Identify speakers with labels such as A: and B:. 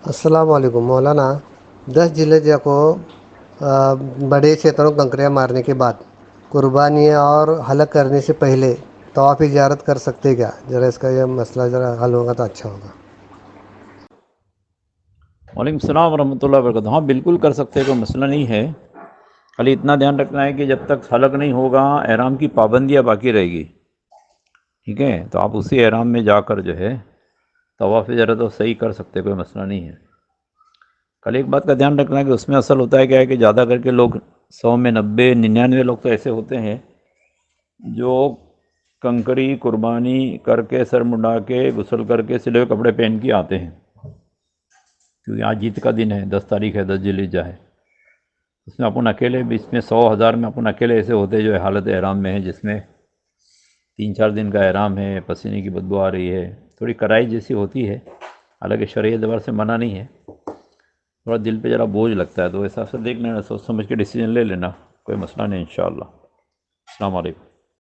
A: السلام علیکم مولانا۔ 10 ذی کو بڑے شیطانوں کو کنکریاں مارنے کے بعد قربانی اور حلق کرنے سے پہلے طواف زیارت کر سکتے کیا؟ ذرا اس کا یہ مسئلہ ذرا حل ہوگا تو اچھا ہوگا۔
B: وعلیکم السلام ورحمۃ اللہ وبرکاتہ۔ ہاں بالکل کر سکتے، کوئی مسئلہ نہیں ہے، خالی اتنا دھیان رکھنا ہے کہ جب تک حلق نہیں ہوگا احرام کی پابندیاں باقی رہے گی، ٹھیک ہے؟ تو آپ اسی احرام میں جا کر جو ہے طواف زیارت تو صحیح کر سکتے، کوئی مسئلہ نہیں ہے۔ کل ایک بات کا دھیان رکھنا ہے کہ اس میں اصل ہوتا ہے کیا ہے کہ زیادہ کر کے لوگ 100 میں 90 99 لوگ تو ایسے ہوتے ہیں جو کنکری قربانی کر کے سر منڈا کے غسل کر کے سلے ہوئے کپڑے پہن کے آتے ہیں، کیونکہ آج جیت کا دن ہے، 10 تاریخ ہے، 10 ذی الحجہ ہے۔ اس میں اپن اکیلے بھی، اس میں 100,000 میں اپن اکیلے ایسے ہوتے جو حالت احرام میں ہیں، جس میں 3 4 دن کا احرام ہے، پسینے کی بدبو آ رہی ہے، تھوڑی کرائی جیسی ہوتی ہے، حالانکہ شرعی اعتبار سے منع نہیں ہے، تھوڑا دل پہ ذرا بوجھ لگتا ہے، تو اس حساب سے دیکھ لینا، سوچ سمجھ کے ڈیسیجن لے لینا، کوئی مسئلہ نہیں انشاءاللہ۔ السلام علیکم۔